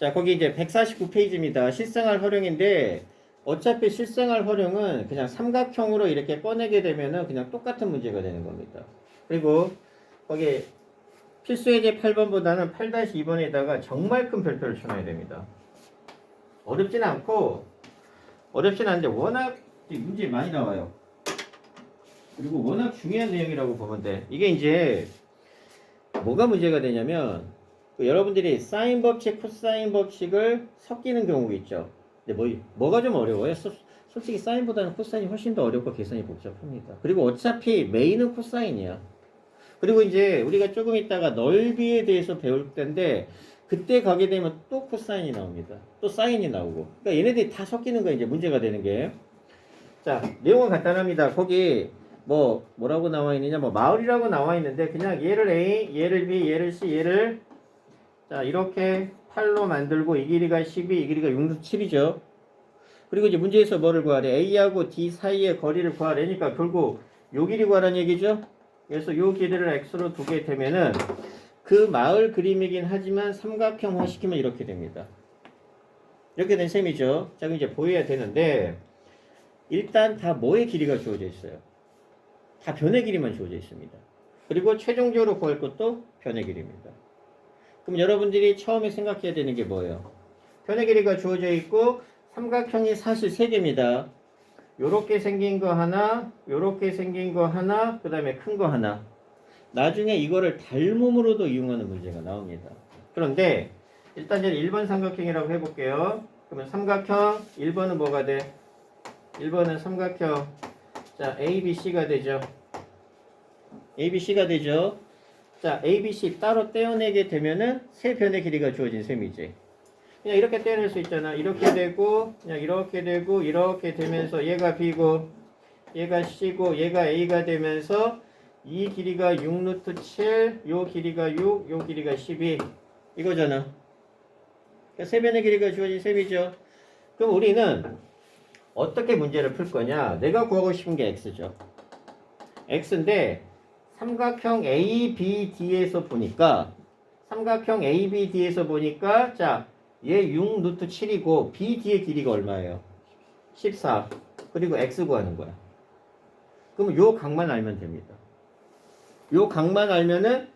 자, 거기 이제 149페이지입니다. 실생활 활용인데, 어차피 실생활 활용은 그냥 삼각형으로 이렇게 꺼내게 되면은 그냥 똑같은 문제가 되는 겁니다. 그리고 거기 필수예제 8번보다는 8-2번에다가 정말 큰 별표를 쳐놔야 됩니다. 어렵진 않은데 워낙 문제 많이 나와요. 그리고 워낙 중요한 내용이라고 보면 돼. 이게 이제 뭐가 문제가 되냐면 여러분들이 사인 법칙, 코사인 법칙을 섞이는 경우가 있죠. 근데 뭐가 좀 어려워요? 솔직히 사인보다는 코사인이 훨씬 더 어렵고 계산이 복잡합니다. 그리고 어차피 메인은 코사인이야. 그리고 이제 우리가 조금 있다가 넓이에 대해서 배울 텐데 그때 가게 되면 또 코사인이 나옵니다. 또 사인이 나오고. 그러니까 얘네들이 다 섞이는 거야 이제 문제가 되는 게. 자, 내용은 간단합니다. 거기 뭐라고 나와 있느냐? 마을이라고 나와 있는데 그냥 얘를 A, 얘를 B, 얘를 C, 얘를 자, 이렇게 8로 만들고 이 길이가 12, 이 길이가 6, 7이죠. 그리고 이제 문제에서 뭐를 구하래? A하고 D 사이의 거리를 구하래니까 결국 요 길이 구하라는 얘기죠. 그래서 요 길이를 X로 두게 되면은 그 마을 그림이긴 하지만 삼각형화 시키면 이렇게 됩니다. 이렇게 된 셈이죠. 자, 그럼 이제 보여야 되는데 일단 다 뭐의 길이가 주어져 있어요? 다 변의 길이만 주어져 있습니다. 그리고 최종적으로 구할 것도 변의 길이입니다. 그럼 여러분들이 처음에 생각해야 되는 게 뭐예요? 변의 길이가 주어져 있고 삼각형이 사실 3개입니다. 요렇게 생긴 거 하나, 요렇게 생긴 거 하나, 그 다음에 큰 거 하나. 나중에 이거를 닮음으로도 이용하는 문제가 나옵니다. 그런데 일단 이제 1번 삼각형이라고 해볼게요. 그러면 삼각형 1번은 뭐가 돼? 1번은 삼각형 자 ABC가 되죠. ABC가 되죠. 자 ABC 따로 떼어내게 되면은 세 변의 길이가 주어진 셈이지. 그냥 이렇게 떼어낼 수 있잖아. 이렇게 되고 그냥 이렇게 되고 이렇게 되면서 얘가 B고 얘가 C고 얘가 A가 되면서 이 길이가 6루트 7, 요 길이가 6, 요 길이가 12 이거잖아. 그러니까 세 변의 길이가 주어진 셈이죠. 그럼 우리는 어떻게 문제를 풀 거냐? 내가 구하고 싶은 게 X죠. X인데 삼각형 ABD에서 보니까 자, 얘 6루트 7이고 BD의 길이가 얼마예요? 14. 그리고 X 구하는 거야. 그러면 요 각만 알면 됩니다. 요 각만 알면은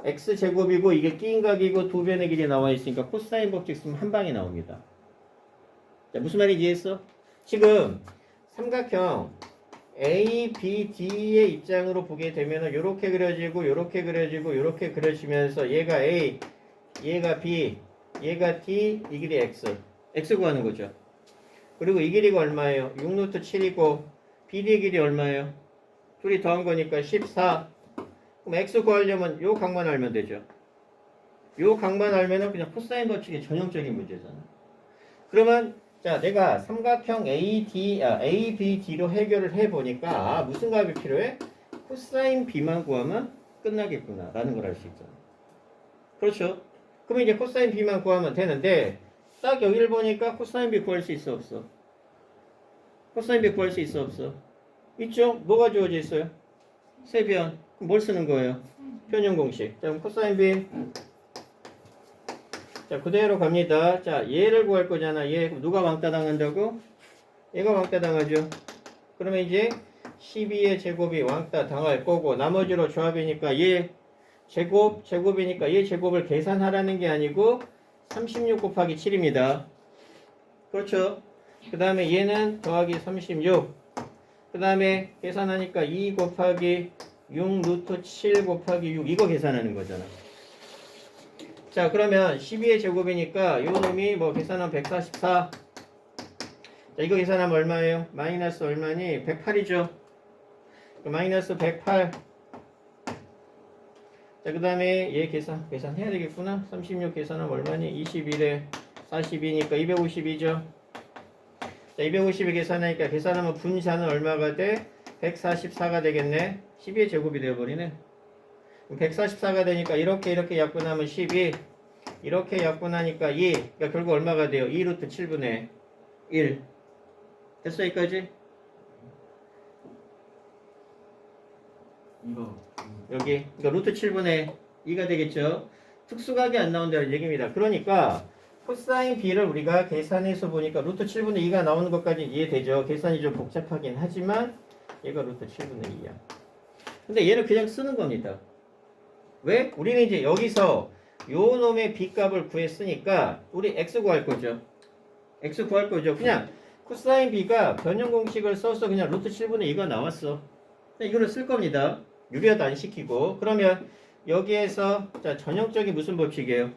X제곱이고 이게 끼인 각이고 두 변의 길이 나와 있으니까 코사인 법칙 쓰면 한 방에 나옵니다. 자, 무슨 말인지 이해했어? 지금 삼각형 ABD의 입장으로 보게 되면 요렇게 그려지고 요렇게 그려지고 요렇게 그려지면서 얘가 A, 얘가 B, 얘가 D, 이 길이 X. X 구하는 거죠. 그리고 이 길이가 얼마예요? 6루트 7이고 BD의 길이 얼마예요? 둘이 더한 거니까 14. 그럼 X 구하려면 요 각만 알면 되죠. 요 각만 알면은 그냥 코사인 법칙의 전형적인 문제잖아. 그러면 자, 내가 삼각형 ABD로 해결을 해보니까 무슨 값이 필요해? 코사인 B만 구하면 끝나겠구나 라는 걸 알 수 있잖아. 그렇죠? 그러면 이제 코사인 B만 구하면 되는데 딱 여기를 보니까 코사인 B 구할 수 있어 없어? 코사인 B 구할 수 있어 없어? 있죠? 뭐가 주어져 있어요? 세변. 그럼 뭘 쓰는 거예요? 변형 공식. 자, 그럼 코사인 B 자, 그대로 갑니다. 자, 얘를 구할 거잖아. 얘 누가 왕따 당한다고? 얘가 왕따 당하죠. 그러면 이제 12의 제곱이 왕따 당할 거고 나머지로 조합이니까 얘 제곱이니까 얘 제곱을 계산하라는 게 아니고 36 곱하기 7입니다. 그렇죠? 그 다음에 얘는 더하기 36. 그 다음에 계산하니까 2 곱하기 6 루트 7 곱하기 6 이거 계산하는 거잖아. 자, 그러면 12의 제곱이니까 요 놈이 계산하면 144. 자, 이거 계산하면 얼마예요? 마이너스 얼마니? 108이죠. 마이너스 108. 자, 그 다음에 얘 계산해야 되겠구나. 36 계산하면 얼마니? 21에 42니까 252죠. 자, 252 계산하니까 계산하면 분자는 얼마가 돼? 144가 되겠네. 12의 제곱이 되어버리네. 144가 되니까 이렇게 약분하면 12 이렇게 약분하니까 2 그러니까 결국 얼마가 돼요? 2루트 7분의 1 됐어 여기까지? 이거 여기 그러니까 루트 7분의 2가 되겠죠? 특수각이 안 나온다는 얘기입니다. 그러니까 코사인 B를 우리가 계산해서 보니까 루트 7분의 2가 나오는 것까지 이해되죠. 계산이 좀 복잡하긴 하지만 얘가 루트 7분의 2야. 근데 얘를 그냥 쓰는 겁니다. 왜? 우리는 이제 여기서 요 놈의 B 값을 구했으니까 우리 X 구할 거죠. X 구할 거죠. 그냥 코사인 B가 변형 공식을 써서 그냥 루트 7분의 2가 나왔어. 이거를 쓸 겁니다. 유리화도 안 시키고. 그러면 여기에서 자 전형적인 무슨 법칙이에요?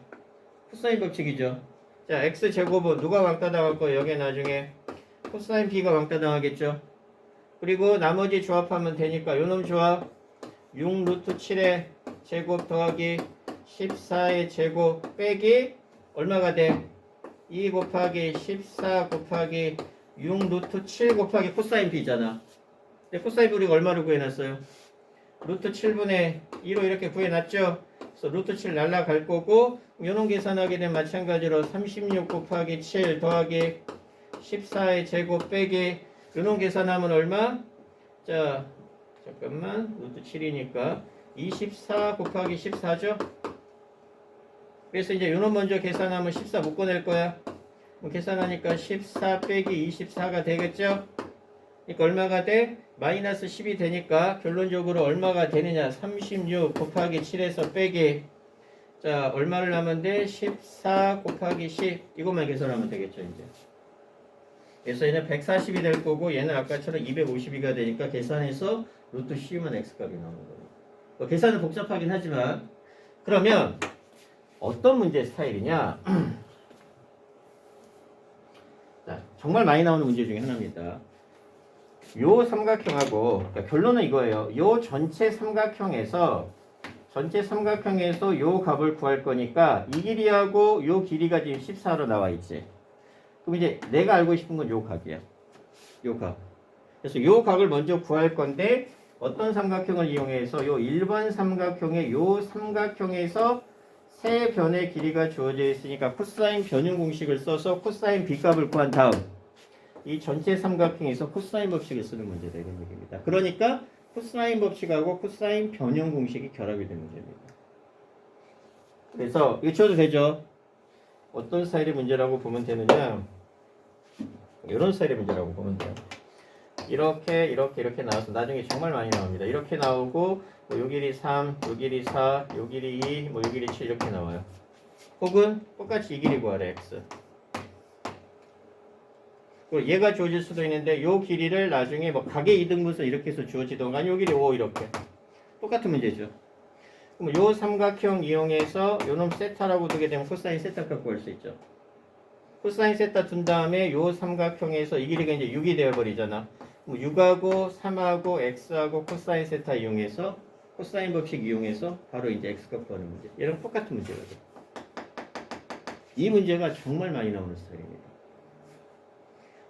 코사인 법칙이죠. 자 X제곱은 누가 왕따 당할 거예요? 여기에 나중에 코사인 B가 왕따 당하겠죠. 그리고 나머지 조합하면 되니까 요놈 조합 6 루트 7의 제곱 더하기 14의 제곱 빼기 얼마가 돼? 2 곱하기 14 곱하기 6 루트 7 곱하기 코사인 B잖아. 근데 코사인 B 우리가 얼마로 구해놨어요? 루트 7분의 2로 이렇게 구해놨죠? 그래서 루트 7 날라갈 거고 요놈 계산하게 되면 마찬가지로 36 곱하기 7 더하기 14의 제곱 빼기 요놈 계산하면 얼마? 자 잠깐만 루트 7이니까 24 곱하기 14죠? 그래서 이제 요놈 먼저 계산하면 14 묶어낼 거야. 계산하니까 14 빼기 24가 되겠죠? 그러니까 얼마가 돼? 마이너스 10이 되니까 결론적으로 얼마가 되느냐? 36 곱하기 7에서 빼기 자 얼마를 하면 돼? 14 곱하기 10 이것만 계산하면 되겠죠 이제. 그래서 얘는 140이 될 거고 얘는 아까처럼 252가 되니까 계산해서 루트 C만 X값이 나오는 거예요. 계산은 복잡하긴 하지만 그러면 어떤 문제 스타일이냐? 자, 정말 많이 나오는 문제 중에 하나입니다. 요 삼각형하고 그러니까 결론은 이거예요. 요 전체 삼각형에서 요 값을 구할 거니까 이 길이하고 요 길이가 지금 14로 나와 있지. 그럼 이제 내가 알고 싶은 건 요 값이야. 요 값. 그래서 요 값을 먼저 구할 건데 어떤 삼각형을 이용해서 요 일반 삼각형의 요 삼각형에서 세 변의 길이가 주어져 있으니까 코사인 변형 공식을 써서 코사인 B 값을 구한 다음 이 전체 삼각형에서 코사인 법칙을 쓰는 문제다 이런 얘기입니다. 그러니까 코사인 법칙하고 코사인 변형 공식이 결합이 된 문제입니다. 그래서 이거 쳐도 되죠? 어떤 스타일의 문제라고 보면 되느냐? 이런 스타일의 문제라고 보면 돼요. 이렇게 나와서 나중에 정말 많이 나옵니다. 이렇게 나오고 뭐 요 길이 3, 요 길이 4, 요 길이 2, 뭐 요 길이 7 이렇게 나와요. 혹은 똑같이 이 길이 구하래 x. 그리고 얘가 주어질 수도 있는데 요 길이를 나중에 뭐 각의 이등분선 이렇게 해서 주어지던가 요 길이 5 이렇게 똑같은 문제죠. 그럼 요 삼각형 이용해서 요놈 세타라고 두게 되면 코사인 세타 값 구할 수 있죠. 코사인 세타 둔 다음에 요 삼각형에서 이 길이가 이제 6이 되어버리잖아. 6하고 3하고 x하고 코사인 세타 이용해서 코사인 법칙 이용해서 바로 이제 x값 구하는 문제. 얘랑 똑같은 문제거든. 이 문제가 정말 많이 나오는 스타일입니다.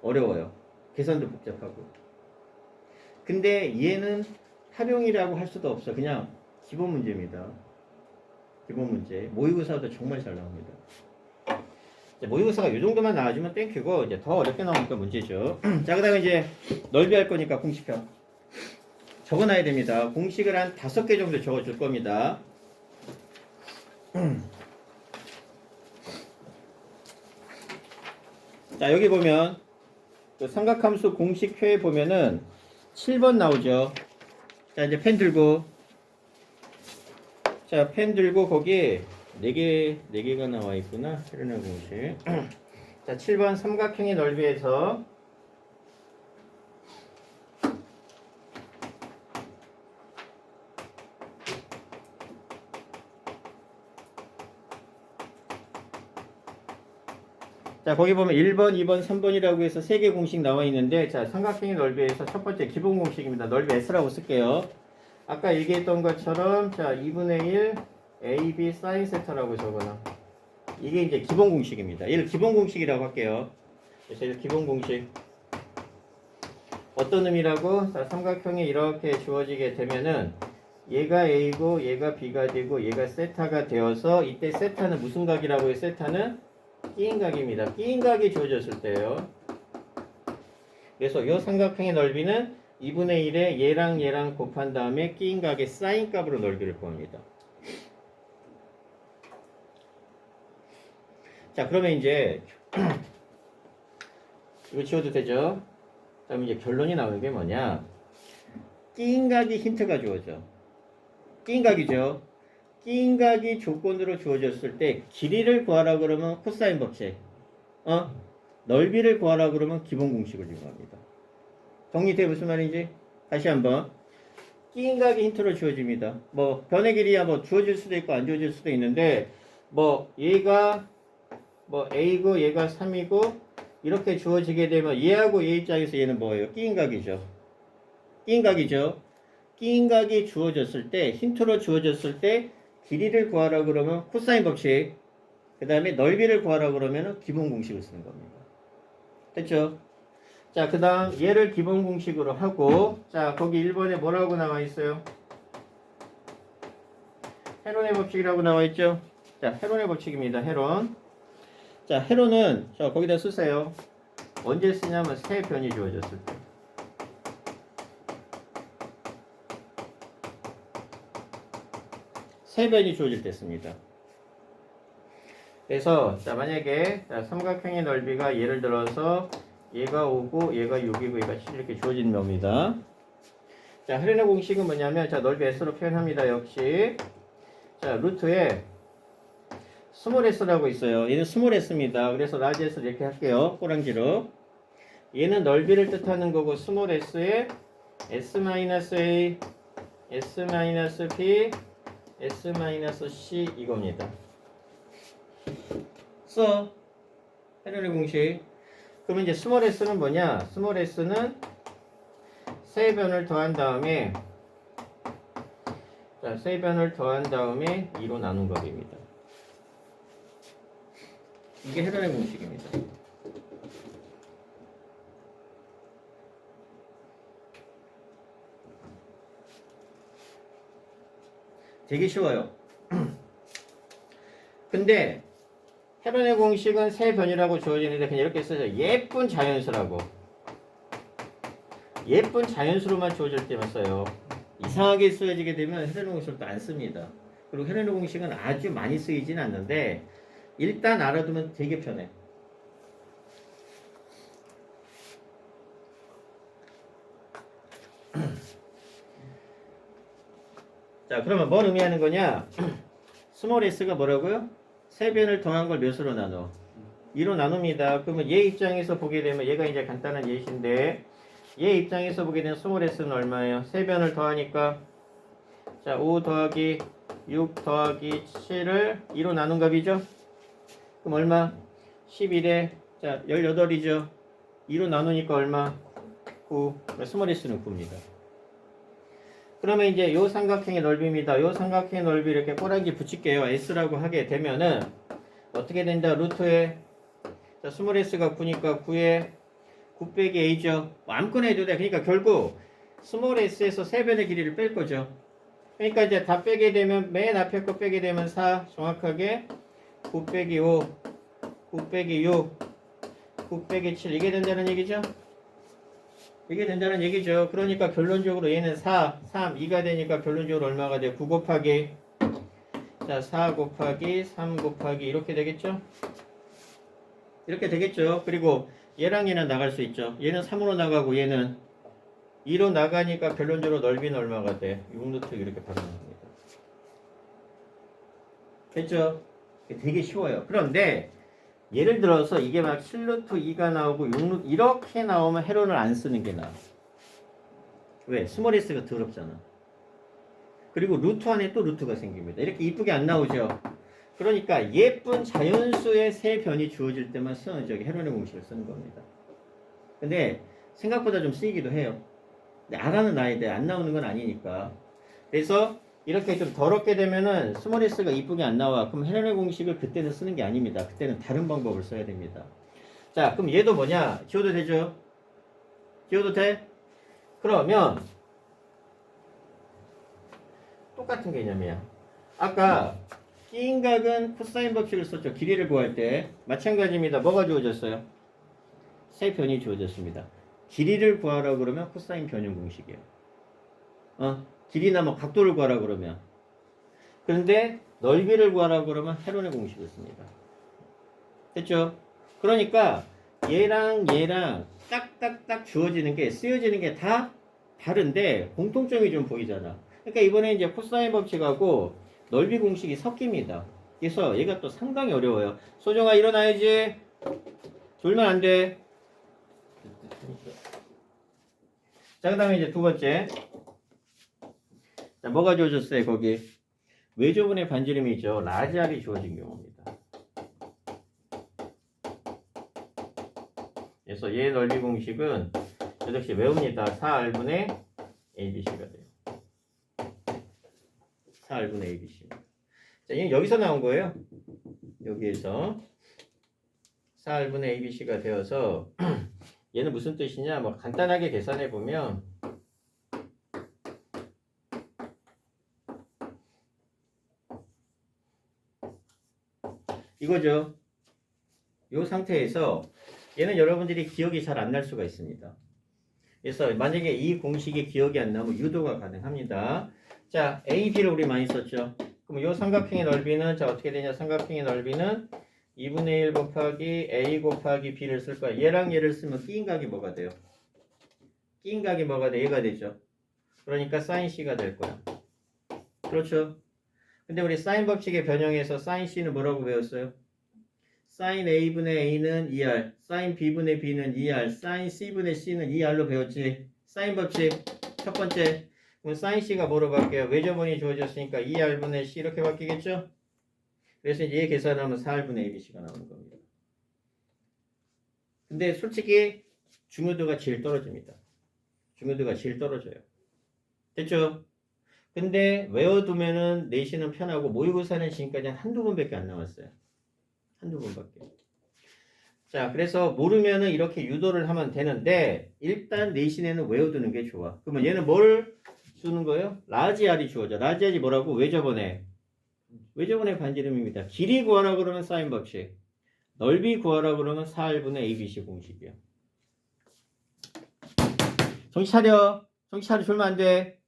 어려워요. 계산도 복잡하고. 근데 얘는 활용이라고 할 수도 없어. 그냥 기본 문제입니다. 기본 문제. 모의고사도 정말 잘 나옵니다. 모의고사가 이 정도만 나와주면 땡큐고 이제 더 어렵게 나오니까 문제죠. 자, 그다음에 이제 넓이 할 거니까 공식표 적어놔야 됩니다. 공식을 한 5개 정도 적어줄 겁니다. 자, 여기 보면 그 삼각함수 공식표에 보면은 7번 나오죠. 자, 이제 펜 들고 자, 펜 들고 거기 4개가 나와 있구나. 헤르네 공식. 자, 7번 삼각형의 넓이에서 자, 거기 보면 1번, 2번, 3번이라고 해서 3개 공식 나와 있는데 자, 삼각형의 넓이에서 첫 번째 기본 공식입니다. 넓이 S라고 쓸게요. 아까 얘기했던 것처럼 자, 2분의 1 AB 사인 세타라고 적어놔. 이게 이제 기본 공식입니다. 얘를 기본 공식이라고 할게요. 그래서 얘를 기본 공식. 어떤 의미라고? 자, 삼각형이 이렇게 주어지게 되면은 얘가 A고 얘가 B가 되고 얘가 세타가 되어서 이때 세타는 무슨 각이라고 해요? 세타는 끼인 각입니다. 끼인 각이 주어졌을 때요. 그래서 이 삼각형의 넓이는 2분의 1에 얘랑 곱한 다음에 끼인 각의 사인 값으로 넓이를 구합니다. 자, 그러면 이제 이거 지워도 되죠? 그럼 이제 결론이 나오는 게 뭐냐? 끼인각이 힌트가 주어져. 끼인각이죠. 끼인각이 조건으로 주어졌을 때 길이를 구하라 그러면 코사인 법칙, 넓이를 구하라 그러면 기본 공식을 이용합니다. 정리돼 무슨 말인지? 다시 한번. 끼인각이 힌트로 주어집니다. 뭐 변의 길이야 뭐 주어질 수도 있고 안 주어질 수도 있는데 뭐 얘가 뭐 a고 얘가 3이고 이렇게 주어지게 되면 얘하고 얘 입장에서 얘는 뭐예요? 끼인각이죠. 끼인각이죠. 끼인각이 주어졌을 때 힌트로 주어졌을 때 길이를 구하라 그러면 코사인 법칙, 그 다음에 넓이를 구하라 그러면 기본 공식을 쓰는 겁니다. 됐죠? 자, 그 다음 얘를 기본 공식으로 하고, 자, 거기 1번에 뭐라고 나와 있어요? 헤론의 법칙이라고 나와 있죠? 자, 헤론의 법칙입니다. 헤론. 자, 헤론은 자, 거기다 쓰세요. 언제 쓰냐면 세 변이 주어졌을 때. 세 변이 주어질 때 씁니다. 그래서 자, 만약에 자, 삼각형의 넓이가 예를 들어서 얘가 5고 얘가 6이고 얘가 7 이렇게 주어진 겁니다. 자, 헤론의 공식은 뭐냐면 자, 넓이 s로 표현합니다. 역시 자, 루트에 스몰 s라고 있어요. 얘는 스몰 s입니다. 그래서 라지 s 이렇게 할게요. 꼬랑지로. 얘는 넓이를 뜻하는 거고 스몰 s에 s-a, s-b, s-c 이겁니다. 써. 헤론의 공식. 그러면 이제 스몰 s는 뭐냐? 스몰 s는 세 변을 더한 다음에 자, 세 변을 더한 다음에 2로 나눈 값입니다. 이게 헤론의 공식입니다. 되게 쉬워요. 근데 헤론의 공식은 세 변이라고 주어지는데 그냥 이렇게 써서 예쁜 자연수라고. 예쁜 자연수로만 주어질 때만 써요. 이상하게 쓰여지게 되면 헤론의 공식을 또 안 씁니다. 그리고 헤론의 공식은 아주 많이 쓰이진 않는데 일단 알아두면 되게 편해. 자, 그러면 뭘 의미하는 거냐? 스몰 s가 뭐라고요? 세 변을 더한 걸 몇으로 나눠? 2로 나눕니다. 그러면 얘 입장에서 보게 되면 얘가 이제 간단한 예시인데 얘 입장에서 보게 되면 스몰 s는 얼마예요? 세 변을 더하니까 자, 5 더하기 6 더하기 7을 2로 나눈 값이죠? 그럼 얼마? 11에 자 18이죠? 2로 나누니까 얼마? 9. 스몰 s는 9입니다. 그러면 이제 요 삼각형의 넓이입니다. 요 삼각형의 넓이 이렇게 꼬랑지 붙일게요. s라고 하게 되면은 어떻게 된다? 루트에 자, 스몰 s가 9니까 9에 9 빼기 a죠. 아무거나 해도 돼. 그러니까 결국 스몰 s에서 세 변의 길이를 뺄 거죠. 그러니까 이제 다 빼게 되면 맨 앞에 거 빼게 되면 4 정확하게 9 빼기 5 9 빼기 6 9 빼기 7 이게 된다는 얘기죠. 이게 된다는 얘기죠. 그러니까 결론적으로 얘는 4, 3, 2가 되니까 결론적으로 얼마가 돼요? 9 곱하기 자, 4 곱하기 3 곱하기 이렇게 되겠죠? 이렇게 되겠죠. 그리고 얘랑 얘는 나갈 수 있죠. 얘는 3으로 나가고 얘는 2로 나가니까 결론적으로 넓이는 얼마가 돼? 6루트 이렇게 바로 나옵니다. 됐죠? 되게 쉬워요. 그런데 예를 들어서 이게 막 7루트 2가 나오고 6루트 이렇게 나오면 헤론을 안 쓰는 게 나아. 왜? 스몰 s가 더럽잖아. 그리고 루트 안에 또 루트가 생깁니다. 이렇게 이쁘게 안 나오죠. 그러니까 예쁜 자연수의 세 변이 주어질 때만 쓰는 저기 헤론의 공식을 쓰는 겁니다. 근데 생각보다 좀 쓰이기도 해요. 근데 알아는 놔야 돼. 안 나오는 건 아니니까. 그래서 이렇게 좀 더럽게 되면은 스몰 s가 이쁘게 안 나와. 그럼 헤론의 공식을 그때는 쓰는 게 아닙니다. 그때는 다른 방법을 써야 됩니다. 자, 그럼 얘도 뭐냐? 지워도 되죠? 지워도 돼? 그러면 똑같은 개념이야. 아까 끼인각은 코사인 법칙을 썼죠. 길이를 구할 때. 마찬가지입니다. 뭐가 주어졌어요? 세 변이 주어졌습니다. 길이를 구하라 그러면 코사인 변형 공식이에요. 길이나 뭐 각도를 구하라 그러면. 그런데 넓이를 구하라 그러면 헤론의 공식을 씁니다. 됐죠? 그러니까 얘랑 얘랑 딱딱딱 주어지는 게 쓰여지는 게 다 다른데 공통점이 좀 보이잖아. 그러니까 이번에 이제 코사인 법칙하고 넓이 공식이 섞입니다. 그래서 얘가 또 상당히 어려워요. 소정아 일어나야지. 졸면 안 돼. 자, 그 다음에 이제 두 번째. 자, 뭐가 주어졌어요, 거기? 외조분의 반지름이죠. 라지 R이 주어진 경우입니다. 그래서 얘 넓이 공식은 저 역시 외웁니다. 4R분의 ABC가 돼요. 4R분의 ABC입니다. 자, 얘는 여기서 나온 거예요. 여기에서 4R분의 ABC가 되어서 얘는 무슨 뜻이냐? 뭐 간단하게 계산해 보면 이거죠. 이 상태에서 얘는 여러분들이 기억이 잘 안 날 수가 있습니다. 그래서 만약에 이 공식이 기억이 안 나면 유도가 가능합니다. 자, A, B를 우리 많이 썼죠. 그럼 이 삼각형의 넓이는 자 어떻게 되냐? 삼각형의 넓이는 2분의 1 곱하기 A 곱하기 B를 쓸 거야. 얘랑 얘를 쓰면 끼인 각이 뭐가 돼요? 끼인 각이 뭐가 돼? 얘가 되죠. 그러니까 sin C가 될 거야. 그렇죠? 근데 우리 사인 법칙의 변형에서 sin C는 뭐라고 배웠어요? sin A분의 A는 2R, sin B분의 B는 2R, sin C분의 C는 2R로 배웠지. 사인 법칙 첫 번째. 그럼 sin C가 뭐로 바뀌어요? 외접원이 주어졌으니까 2R분의 C 이렇게 바뀌겠죠? 그래서 이제 얘 계산하면 4R분의 ABC가 나오는 겁니다. 근데 솔직히 중요도가 제일 떨어집니다. 중요도가 제일 떨어져요. 됐죠? 근데 외워두면은 내신은 편하고 모의고사는 지금까지 한두 번밖에 안 나왔어요. 한두 번밖에. 자, 그래서 모르면은 이렇게 유도를 하면 되는데 일단 내신에는 외워두는 게 좋아. 그러면 얘는 뭘 주는 거예요? 라지 R이 주어져. 라지 R이 뭐라고? 외접원의 반지름입니다. 길이 구하라 그러면 사인 법칙. 넓이 구하라 그러면 4R분의 ABC 공식이야. 정신 차려. 정신 차려. 졸면 안 돼.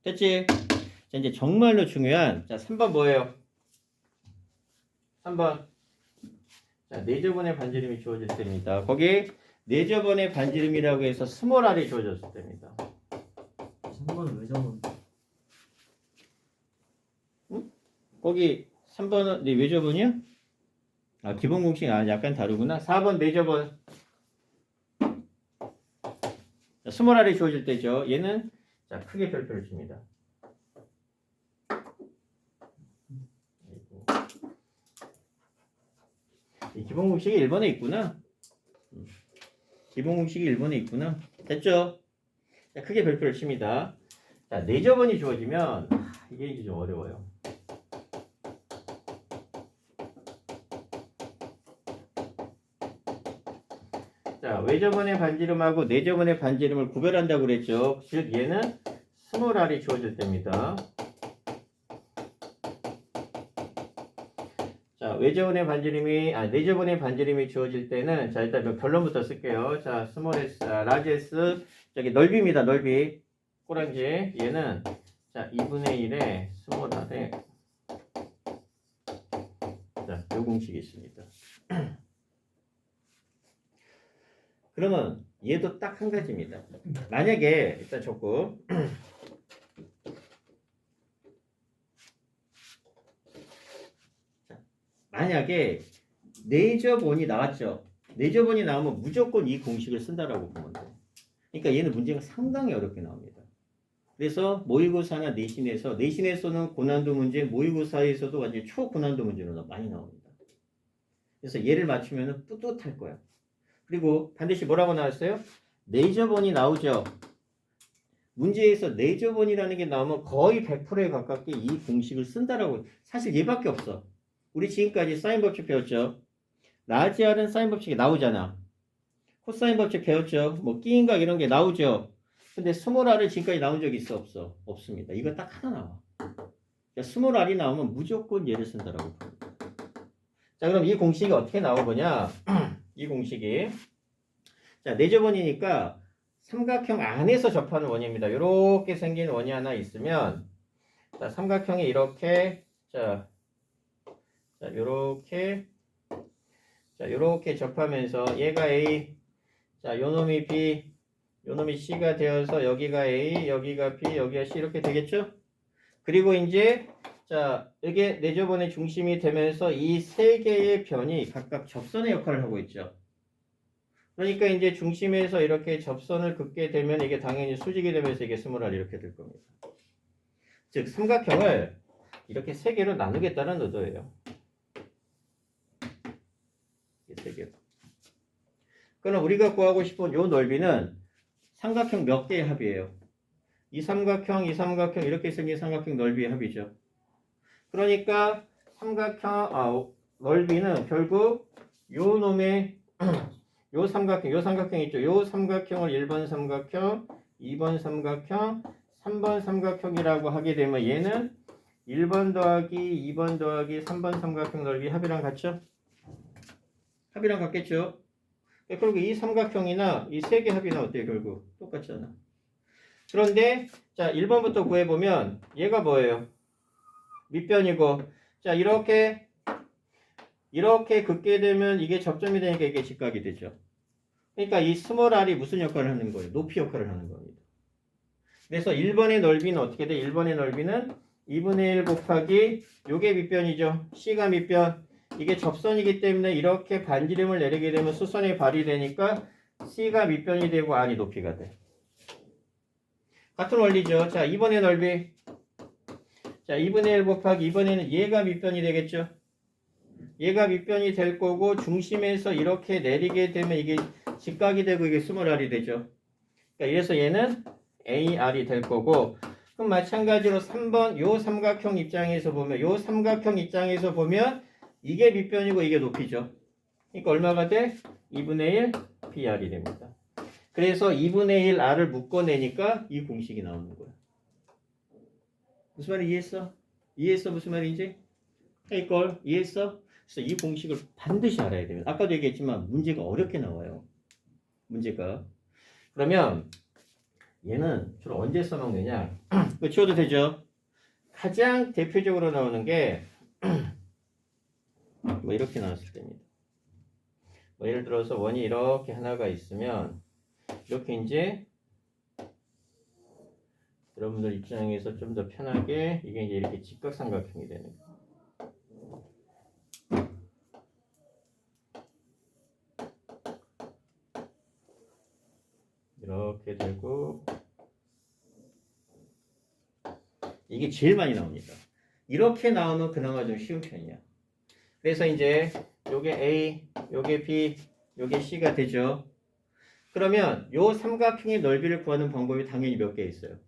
됐지? 자, 이제 정말로 중요한 자 3번 뭐예요? 3번. 자, 네저번의 반지름이 주어질 때입니다. 거기 네저번의 반지름이라고 해서 스몰 R이 주어졌을 때입니다. 3번은 왜 적은? 응? 거기 3번은 네, 외저번이야? 아, 기본 공식 약간 다르구나. 4번 네저번. 스몰 R이 주어질 때죠. 얘는 자, 크게 별표를 줍니다. 이 기본 공식이 1번에 있구나. 기본 공식이 1번에 있구나. 됐죠? 자, 크게 별표를 칩니다. 자, 네저번이 주어지면 이게 이제 좀 어려워요. 자, 외저번의 반지름하고 네저번의 반지름을 구별한다고 그랬죠. 즉 얘는 스몰 R이 주어질 때입니다. 자, 네저번의 반지름이 주어질 때는 자, 일단 결론부터 쓸게요. 자, 스몰 S, 라지 S 저기 넓이입니다. 넓이. 꼬랑지. 얘는 자, 2분의 1에 스몰 R에 자, 요 공식이 있습니다. 그러면 얘도 딱 한 가지입니다. 만약에 일단 적고 만약에 네저번이 나왔죠. 네저번이 나오면 무조건 이 공식을 쓴다라고 보면 돼요. 그러니까 얘는 문제가 상당히 어렵게 나옵니다. 그래서 모의고사나 내신에서는 고난도 문제, 모의고사에서도 완전 초고난도 문제로 많이 나옵니다. 그래서 얘를 맞추면 뿌듯할 거야. 그리고 반드시 뭐라고 나왔어요? 네저번이 나오죠. 문제에서 네저번이라는 게 나오면 거의 100%에 가깝게 이 공식을 쓴다라고. 사실 얘밖에 없어. 우리 지금까지 사인 법칙 배웠죠. 라지 R은 사인 법칙이 나오잖아. 코사인 법칙 배웠죠. 뭐 끼인각 이런 게 나오죠. 근데 스몰 R은 지금까지 나온 적이 있어? 없어? 없습니다. 이거 딱 하나 나와. 그러니까 스몰 R이 나오면 무조건 얘를 쓴다라고 봅니다. 자, 그럼 이 공식이 어떻게 나오느냐? 이 공식이 자, 네저번이니까 삼각형 안에서 접하는 원입니다. 이렇게 생긴 원이 하나 있으면 자, 삼각형이 이렇게 자, 이렇게 자, 요렇게 접하면서 얘가 A, 자, 요 놈이 B, 요 놈이 C가 되어서 여기가 A, 여기가 B, 여기가 C 이렇게 되겠죠? 그리고 이제 자, 이게 내저번의 중심이 되면서 이 세 개의 변이 각각 접선의 역할을 하고 있죠. 그러니까 이제 중심에서 이렇게 접선을 긋게 되면 이게 당연히 수직이 되면서 이게 스몰 r 이렇게 될 겁니다. 즉 삼각형을 이렇게 세 개로 나누겠다는 의도예요. 이 세 개로. 그럼 우리가 구하고 싶은 요 넓이는 삼각형 몇 개의 합이에요? 이 삼각형, 이 삼각형 이렇게 생긴 삼각형 넓이의 합이죠. 그러니까 삼각형 넓이는 결국 요 놈의 요 삼각형 있죠. 요 삼각형을 1번 삼각형, 2번 삼각형, 3번 삼각형이라고 하게 되면 얘는 1번 더하기 2번 더하기 3번 삼각형 넓이 합이랑 같죠? 합이랑 같겠죠? 그리고 이 삼각형이나 이 세 개 합이나 어때요? 결국 똑같잖아. 그런데 자 1번부터 구해보면 얘가 뭐예요? 밑변이고 자 이렇게 긋게 되면 이게 접점이 되니까 이게 직각이 되죠. 그러니까 이 스몰 r이 무슨 역할을 하는 거예요? 높이 역할을 하는 겁니다. 그래서 1번의 넓이는 어떻게 돼? 1번의 넓이는 2분의 1 곱하기 요게 밑변이죠. C가 밑변. 이게 접선이기 때문에 이렇게 반지름을 내리게 되면 수선이 발휘되니까 C가 밑변이 되고 R이 높이가 돼. 같은 원리죠. 자, 2번의 넓이. 자, 2분의 1 곱하기 이번에는 얘가 밑변이 되겠죠. 얘가 밑변이 될 거고 중심에서 이렇게 내리게 되면 이게 직각이 되고 이게 스몰 r이 되죠. 그러니까 이래서 얘는 AR이 될 거고 그럼 마찬가지로 3번 요 삼각형 입장에서 보면 이게 밑변이고 이게 높이죠. 그러니까 얼마가 돼? 2분의 1 BR이 됩니다. 그래서 2분의 1 R을 묶어내니까 이 공식이 나오는 거야. 무슨 말인지 이해했어? 이해했어? 무슨 말인지? 이걸 이해했어? 그래서 이 공식을 반드시 알아야 됩니다. 아까도 얘기했지만 문제가 어렵게 나와요. 문제가. 그러면 얘는 주로 언제 써먹느냐? 그 지워도 되죠? 가장 대표적으로 나오는 게 뭐 이렇게 나왔을 때입니다. 뭐 예를 들어서 원이 이렇게 하나가 있으면 이렇게 이제 여러분들 입장에서 좀 더 편하게 이게 이제 이렇게 직각삼각형이 되는 거예요. 이렇게 되고 이게 제일 많이 나옵니다. 이렇게 나오면 그나마 좀 쉬운 편이야. 그래서 이제 요게 A, 요게 B, 요게 C가 되죠. 그러면 요 삼각형의 넓이를 구하는 방법이 당연히 몇 개 있어요.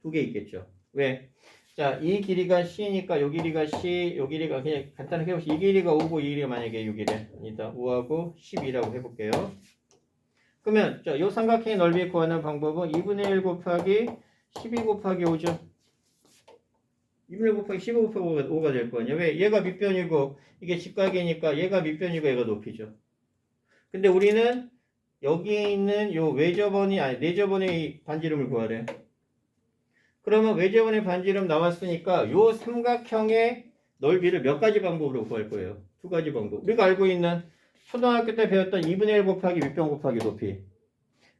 2개 있겠죠. 왜? 자, 이 길이가 C니까 요 길이가 C, 요 길이가 그냥 간단하게 해보시죠. 이 길이가 5고 이 길이가 만약에 6이래. 아니다. 5하고 12라고 해볼게요. 그러면 요 삼각형의 넓이 구하는 방법은 2분의 1 곱하기 12 곱하기 5죠. 2분의 1 곱하기 15 곱하기 5가 될 거 아니야. 왜? 얘가 밑변이고 이게 직각이니까 얘가 밑변이고 얘가 높이죠. 근데 우리는 여기에 있는 요 내저번의 반지름을 구하래. 그러면 외접원의 반지름 나왔으니까 요 삼각형의 넓이를 몇 가지 방법으로 구할 거예요. 2가지 방법. 우리가 알고 있는 초등학교 때 배웠던 2분의 1 곱하기 밑변 곱하기 높이.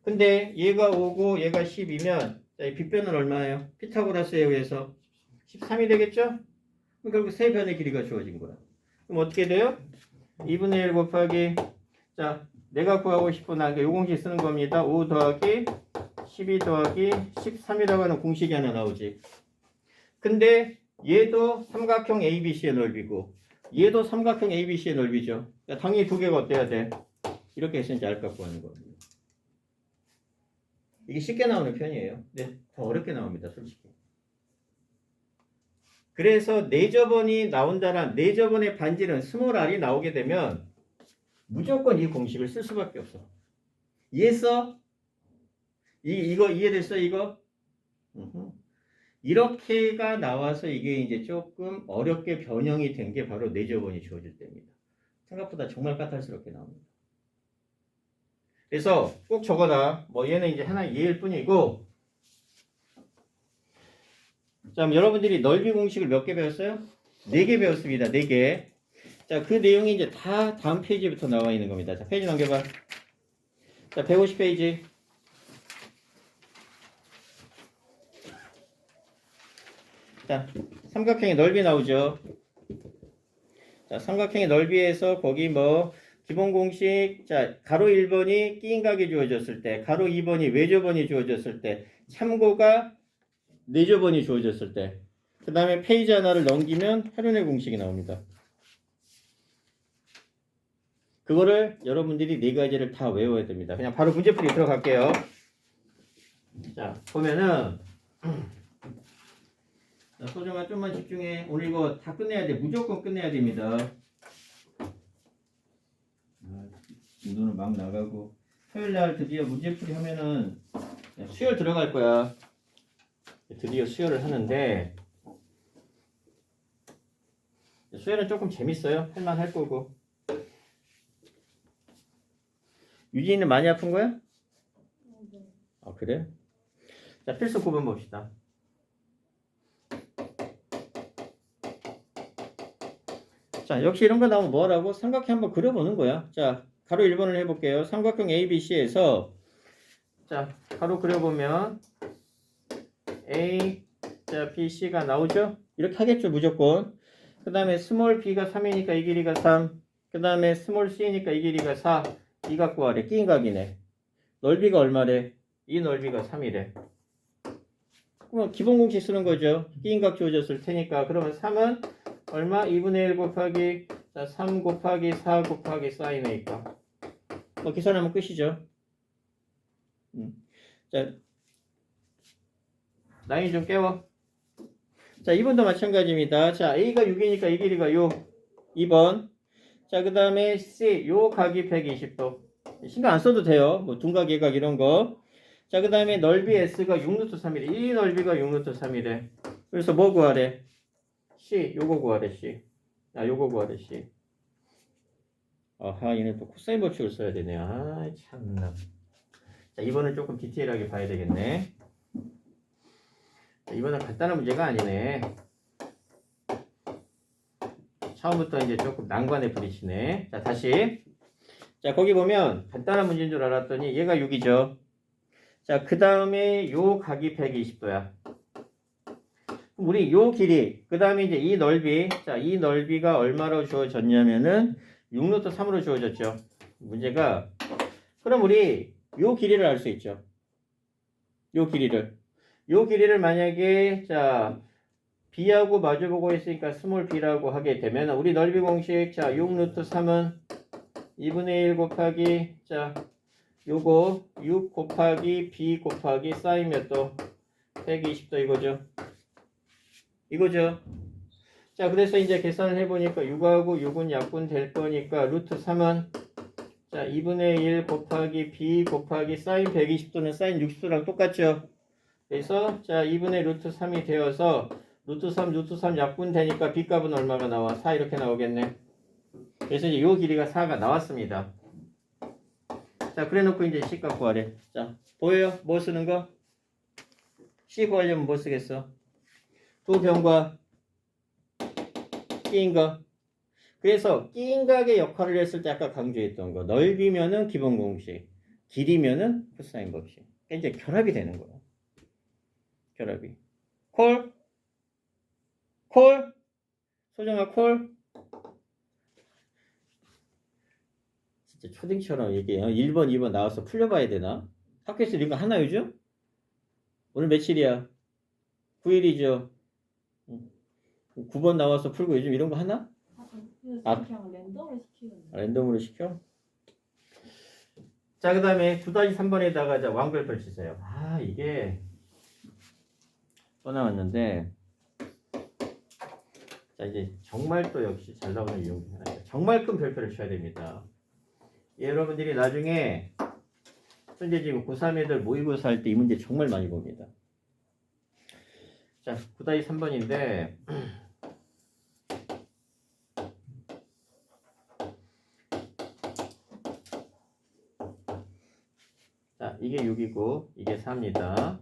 근데 얘가 5고 얘가 10이면 이 빗변은 얼마예요? 피타고라스에 의해서 13이 되겠죠? 그럼 결국 세 변의 길이가 주어진 거야. 그럼 어떻게 돼요? 2분의 1 곱하기 자 내가 구하고 싶은 요 공식 쓰는 겁니다. 5 더하기 12 더하기 13이라고 하는 공식이 하나 나오지. 근데 얘도 삼각형 ABC의 넓이고 얘도 삼각형 ABC의 넓이죠. 그러니까 당연히 두 개가 어때야 돼? 이렇게 해서 이제 R 값 구하는 겁니다. 이게 쉽게 나오는 편이에요. 근데 더 어렵게 나옵니다. 솔직히. 그래서 내저번이 나온다란 내저번의 반지름 스몰 r이 나오게 되면 무조건 이 공식을 쓸 수밖에 없어. 이해했어? 이거 이해됐어? 이거? 이렇게가 나와서 이게 이제 조금 어렵게 변형이 된 게 바로 내저번이 주어질 때입니다. 생각보다 정말 까탈스럽게 나옵니다. 그래서 꼭 적어놔. 뭐 얘는 이제 하나 예일 뿐이고. 자, 여러분들이 넓이 공식을 몇 개 배웠어요? 4개 배웠습니다. 4개. 자, 그 내용이 이제 다 다음 페이지부터 나와 있는 겁니다. 자, 페이지 넘겨봐. 자, 150페이지. 자, 삼각형의 넓이 나오죠. 자, 삼각형의 넓이에서 거기 뭐 기본 공식, 자, 가로 1번이 끼인각이 주어졌을 때, 가로 2번이 외조번이 주어졌을 때, 참고가 내조번이 주어졌을 때, 그 다음에 페이지 하나를 넘기면 활용의 공식이 나옵니다. 그거를 여러분들이 네 가지를 다 외워야 됩니다. 그냥 바로 문제풀이 들어갈게요. 자, 보면은 자, 소정아 좀만 집중해. 오늘 이거 다 끝내야 돼. 무조건 끝내야 됩니다. 오늘은 막 나가고 토요일날 드디어 문제풀이 하면은 수열 들어갈 거야. 드디어 수열을 하는데 수열은 조금 재밌어요. 할만할 거고. 유진이는 많이 아픈 거야? 아, 그래? 자, 필수 9번 봅시다. 자, 역시 이런 거 나오면 뭐라고? 삼각형 한번 그려보는 거야. 자, 가로 1번을 해볼게요. 삼각형 ABC에서 자, 가로 그려보면 A, 자, BC가 나오죠? 이렇게 하겠죠, 무조건. 그 다음에 스몰 b가 3이니까 이 길이가 3. 그 다음에 스몰 c니까 이 길이가 4. 이 갖고 아래 끼인각이네. 넓이가 얼마래? 이 넓이가 3이래. 그럼 기본 공식 쓰는 거죠. 끼인각 주어졌을 테니까. 그러면 3은 얼마? 2분의 1 곱하기 자, 3 곱하기 4 곱하기 사인 A가. 뭐 계산하면 끝이죠. 자, 라인 좀 깨워. 자, 2번도 마찬가지입니다. 자, A가 6이니까 이 길이가 요 2번. 자, 그 다음에 C, 요 각이 120도. 신경 안 써도 돼요. 뭐 둔각, 예각 이런 거. 자, 그 다음에 넓이 S가 6루트 3이래. 이 넓이가 6루트 3이래. 그래서 뭐 구하래? C, 요거 구하래, C. 아, 요거 구하래, C. 아하, 얘는 또 코사인 법칙을 써야 되네. 아, 참나. 자, 이번엔 조금 디테일하게 봐야 되겠네. 자, 이번엔 간단한 문제가 아니네. 처음부터 이제 조금 난관에 부딪히네. 자, 다시. 자, 거기 보면 간단한 문제인 줄 알았더니 얘가 6이죠. 자, 그 다음에 요 각이 120도야. 우리 요 길이, 그 다음에 이제 이 넓이, 자, 이 넓이가 얼마로 주어졌냐면은 6루트 3으로 주어졌죠. 문제가, 그럼 우리 요 길이를 알 수 있죠. 요 길이를 만약에, 자, b하고 마주보고 있으니까 스몰 b라고 하게 되면 우리 넓이 공식, 자, 6루트 3은 2분의 1 곱하기, 자, 요거 6 곱하기 b 곱하기 사인 몇 도? 120도 이거죠. 자, 그래서 이제 계산을 해보니까 6하고 6은 약분 될 거니까 루트 3은 자 2분의 1 곱하기 b 곱하기 사인 120도는 사인 60도랑 똑같죠. 그래서 자 2분의 루트 3이 되어서 루트 3 약분 되니까 b 값은 얼마가 나와? 4 이렇게 나오겠네. 그래서 이제 요 길이가 4가 나왔습니다. 자, 그래 놓고 이제 C 값 구하래. 자, 보여요? 뭐 쓰는 거? C 구하려면 뭐 쓰겠어? 두 변과 끼인각. 그래서 끼인각의 역할을 했을 때 아까 강조했던 거. 넓이면은 기본 공식, 길이면은 코사인 법칙. 그러니까 이제 결합이 되는 거야. 결합이. 콜? 소정아 콜? 진짜 초딩처럼 얘기해요. 1번, 2번 나와서 풀려봐야 되나? 학교에서 이런 거 하나 요즘? 오늘 며칠이야? 9일이죠. 9번 나와서 풀고 요즘 이런 거 하나? 그냥 랜덤으로 시키는 거. 랜덤으로 시켜? 자, 그 다음에 9-3번에다가 왕별표 치세요. 아, 이게 또 나왔는데 자, 이제 정말 또 역시 잘 나오는 이용 중 하나입니다. 정말 큰 별표를 쳐야 됩니다. 여러분들이 나중에 천재지구 고3 애들 모의고사 할 때 이 문제 정말 많이 봅니다. 자, 9-3번인데 자, 이게 6이고 이게 4입니다.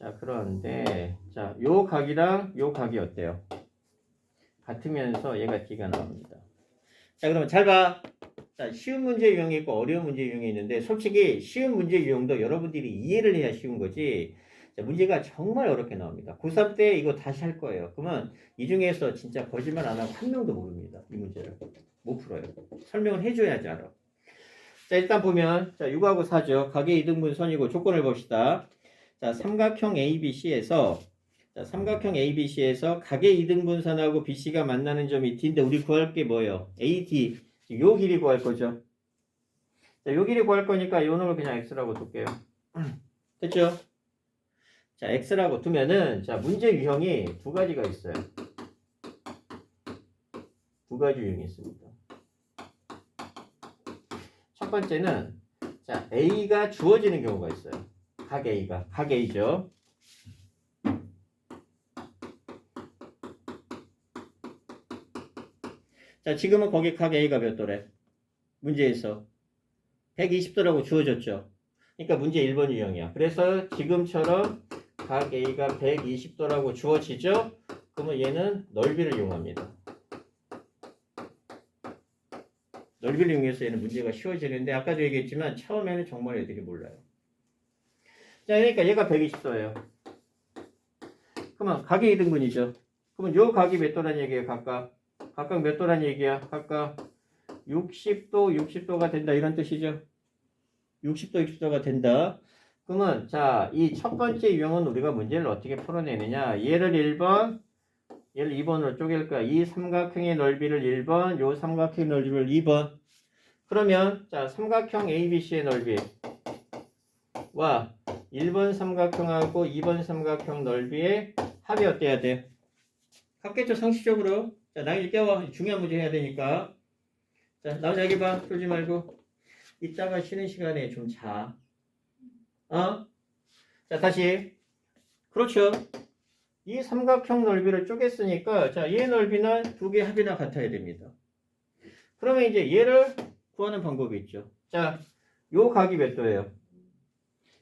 자, 그런데 자, 요 각이랑 요 각이 어때요? 같으면서 얘가 D가 나옵니다. 자, 그러면 잘 봐. 자, 쉬운 문제 유형이 있고 어려운 문제 유형이 있는데 솔직히 쉬운 문제 유형도 여러분들이 이해를 해야 쉬운 거지. 자, 문제가 정말 어렵게 나옵니다. 고3 때 이거 다시 할 거예요. 그러면 이 중에서 진짜 거짓말 안 하고 한 명도 모릅니다. 이 문제를. 못 풀어요. 설명을 해줘야지 알아. 자, 일단 보면 자, 6하고 4죠. 가계 이등분선이고 조건을 봅시다. 자, 삼각형 ABC에서 자, 삼각형 ABC에서 가계 이등분선하고 BC가 만나는 점이 D인데 우리 구할 게 뭐예요? AD. 요 길이 구할 거죠. 자, 요 길이 구할 거니까 요 놈을 그냥 X라고 둘게요. 됐죠? 자, X라고 두면은 자, 문제 유형이 두 가지가 있어요. 두 가지 유형이 있습니다. 첫 번째는 자, A가 주어지는 경우가 있어요. 각 A가. 각 A죠. 자, 지금은 거기 각 A가 몇 도래? 문제에서 120도라고 주어졌죠. 그러니까 문제 1번 유형이야. 그래서 지금처럼 각 A가 120도라고 주어지죠. 그러면 얘는 넓이를 이용합니다. 넓이를 이용해서 얘는 문제가 쉬워지는데 아까도 얘기했지만 처음에는 정말 애들이 몰라요. 자, 그러니까 얘가 120도예요. 그러면 각의 이등분이죠. 그러면 요 각이 몇 도란 얘기예요? 각각 몇 도란 얘기야? 각각 60도, 60도가 된다 이런 뜻이죠. 60도, 60도가 된다. 그러면 자, 이 첫 번째 유형은 우리가 문제를 어떻게 풀어내느냐? 얘를 1번, 얘를 2번으로 쪼갤 거야. 이 삼각형의 넓이를 1번, 요 삼각형의 넓이를 2번. 그러면 자, 삼각형 ABC의 넓이와 1번 삼각형하고 2번 삼각형 넓이의 합이 어때야 돼? 같겠죠, 상식적으로. 자, 나이 깨워. 중요한 문제 해야 되니까. 자, 나오자 여기 봐. 쫄지 말고. 이따가 쉬는 시간에 좀 자. 어? 자, 다시. 그렇죠. 이 삼각형 넓이를 쪼갰으니까, 자, 얘 넓이는 두 개 합이나 같아야 됩니다. 그러면 이제 얘를 구하는 방법이 있죠. 자, 요 각이 몇 도예요?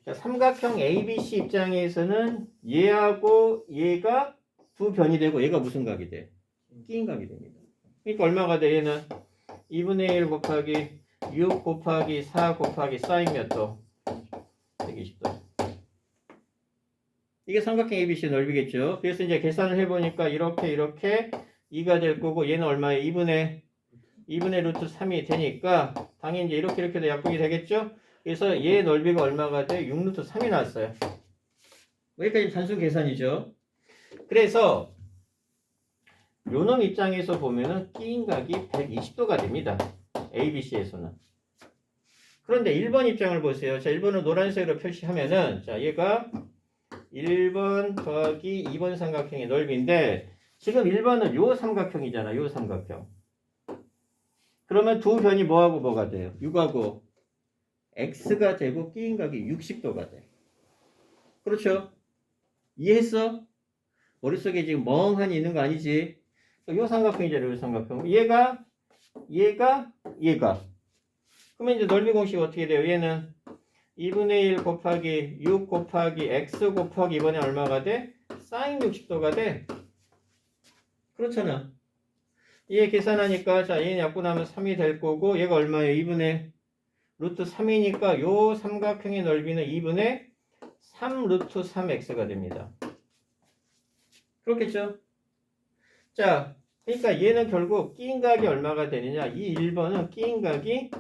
자, 삼각형 ABC 입장에서는 얘하고 얘가 두 변이 되고 얘가 무슨 각이 돼? 끼인 각이 됩니다. 그러니까 얼마가 돼? 얘는 2분의 1 곱하기 6 곱하기 4 곱하기 사인 몇 도? 120도. 이게 삼각형 ABC 넓이겠죠. 그래서 이제 계산을 해보니까 이렇게 2가 될 거고 얘는 얼마에 2분의 루트 3이 되니까 당연히 이제 이렇게도 약분이 되겠죠. 그래서 얘 넓이가 얼마가 돼? 6 루트 3이 나왔어요. 여기까지 단순 계산이죠. 그래서 요놈 입장에서 보면은 끼인 각이 120도가 됩니다. ABC에서는. 그런데 1번 입장을 보세요. 자, 1번을 노란색으로 표시하면은 자, 얘가 1번 더하기 2번 삼각형의 넓이인데 지금 1번은 요 삼각형이잖아. 요 삼각형. 그러면 두 변이 뭐하고 뭐가 돼요? 6하고 X가 되고 끼인 각이 60도가 돼. 그렇죠? 이해했어? 머릿속에 지금 멍하니 있는 거 아니지? 요 삼각형이잖아. 요 삼각형. 얘가 그러면 이제 넓이 공식 어떻게 돼요? 얘는 2분의 1 곱하기 6 곱하기 x 곱하기 이번에 얼마가 돼? 사인 60도가 돼. 그렇잖아. 얘 계산하니까 자, 얘는 약분하면 3이 될 거고 얘가 얼마예요? 2분의 루트 3이니까 요 삼각형의 넓이는 2분의 3 루트 3x가 됩니다. 그렇겠죠? 자, 그러니까 얘는 결국 끼인 각이 얼마가 되느냐? 이 1번은 끼인 각이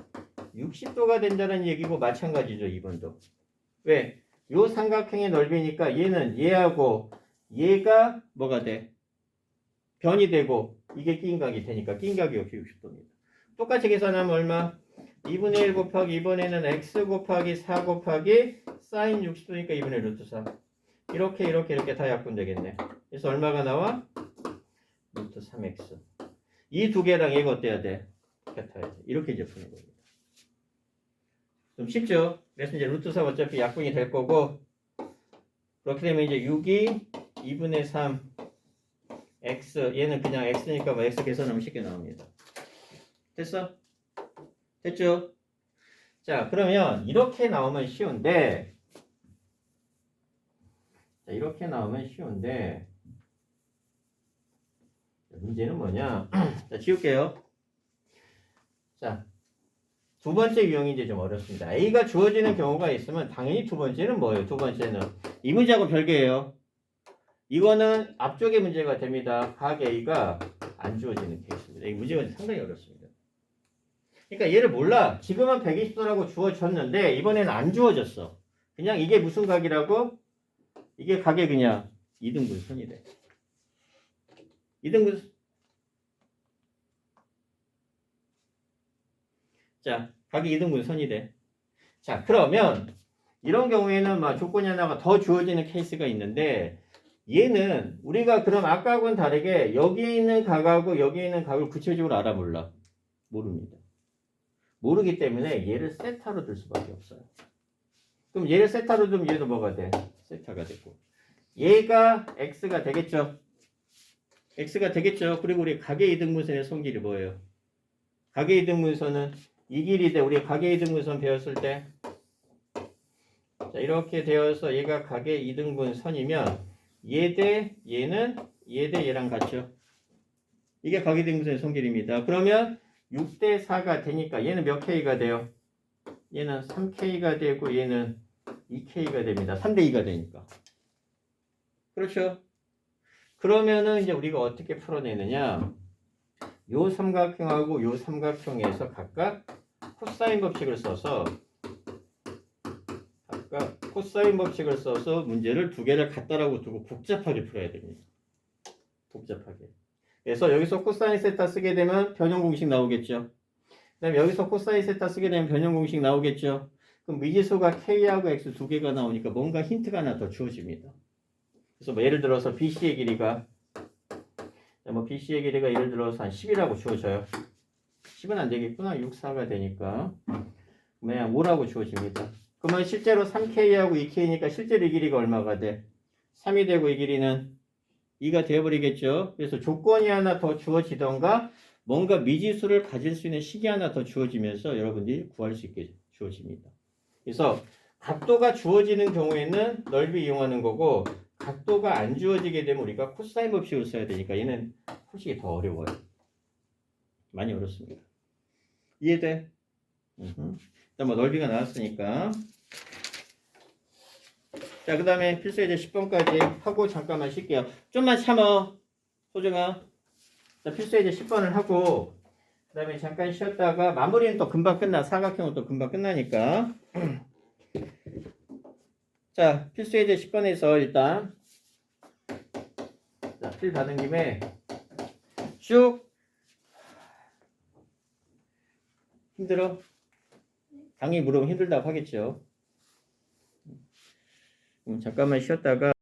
60도가 된다는 얘기고 마찬가지죠. 2번도. 왜? 요 삼각형의 넓이니까 얘는 얘하고 얘가 뭐가 돼? 변이 되고 이게 끼인 각이 되니까 끼인 각이 역시 60도입니다. 똑같이 계산하면 얼마? 2분의 1 곱하기 이번에는 x 곱하기 4 곱하기 사인 60도니까 2분의 루트 3. 이렇게 다 약분되겠네. 그래서 얼마가 나와? 루트 3x. 이 두 개랑 얘가 어때야 돼? 같아야 돼. 이렇게 이제 푸는 겁니다. 좀 쉽죠? 그래서 이제 루트 4 어차피 약분이 될 거고 그렇게 되면 이제 6이 2분의 3 x 얘는 그냥 x니까 뭐 x 계산하면 쉽게 나옵니다. 됐어? 됐죠? 자, 그러면 이렇게 나오면 쉬운데 자, 이렇게 나오면 쉬운데 문제는 뭐냐? 자, 지울게요. 자, 두 번째 유형이 이제 좀 어렵습니다. A가 주어지는 경우가 있으면 당연히 두 번째는 뭐예요? 두 번째는 이 문제하고 별개예요. 이거는 앞쪽에 문제가 됩니다. 각 A가 안 주어지는 케이스입니다. 이 문제가 상당히 어렵습니다. 그러니까 얘를 몰라. 지금은 120도라고 주어졌는데 이번에는 안 주어졌어. 그냥 이게 무슨 각이라고? 이게 각의 그냥 2등분 선이래. 2등분. 자, 각이 2등분 선이래. 자, 그러면 이런 경우에는 막 조건이 하나가 더 주어지는 케이스가 있는데 얘는 우리가 그럼 아까하고는 다르게 여기에 있는 각하고 여기에 있는 각을 구체적으로 알아 몰라? 모릅니다. 모르기 때문에 얘를 세타로 들 수밖에 없어요. 그럼 얘를 세타로 두면 얘도 뭐가 돼? 세타가 되고 얘가 x가 되겠죠? x가 되겠죠? 그리고 우리 각의 이등분선의 성질이 뭐예요? 각의 이등분선은 이 길이 돼. 우리 각의 이등분선 배웠을 때 자, 이렇게 되어서 얘가 각의 이등분선이면 얘 대 얘는 얘 대 얘랑 같죠? 이게 각의 이등분선의 성질입니다. 그러면 6대 4가 되니까 얘는 몇 K가 돼요? 얘는 3K가 되고 얘는 2K가 됩니다. 3대 2가 되니까. 그렇죠? 그러면은 이제 우리가 어떻게 풀어내느냐? 요 삼각형하고 요 삼각형에서 각각 코사인 법칙을 써서 문제를 두 개를 갖다라고 두고 복잡하게 풀어야 됩니다. 복잡하게. 그래서 여기서 코사인 세타 쓰게 되면 변형 공식 나오겠죠. 그다음에 여기서 코사인 세타 쓰게 되면 변형 공식 나오겠죠. 그럼 미지수가 K하고 X 두 개가 나오니까 뭔가 힌트가 하나 더 주어집니다. 그래서 뭐 예를 들어서 BC의 길이가 BC의 길이가 예를 들어서 한 10이라고 주어져요. 10은 안 되겠구나. 6, 4가 되니까 그냥 5라고 주어집니다. 그러면 실제로 3K하고 2K니까 실제로 이 길이가 얼마가 돼? 3이 되고 이 길이는 2가 되어버리겠죠. 그래서 조건이 하나 더 주어지던가 뭔가 미지수를 가질 수 있는 식이 하나 더 주어지면서 여러분들이 구할 수 있게 주어집니다. 그래서 각도가 주어지는 경우에는 넓이 이용하는 거고 각도가 안 주어지게 되면 우리가 코사인 법칙을 써야 되니까 얘는 솔직히 더 어려워요. 많이 어렵습니다. 이해돼? 일단 뭐 넓이가 나왔으니까 자, 그 다음에 필수 예제 10번까지 하고 잠깐만 쉴게요. 좀만 참어, 소중아. 자, 필수 예제 10번을 하고 그 다음에 잠깐 쉬었다가 마무리는 또 금방 끝나. 사각형은 또 금방 끝나니까. 자, 필수 예제 10번에서 일단 자, 필 받은 김에 쭉 힘들어? 당연히 물으면 힘들다고 하겠죠. 잠깐만 쉬었다가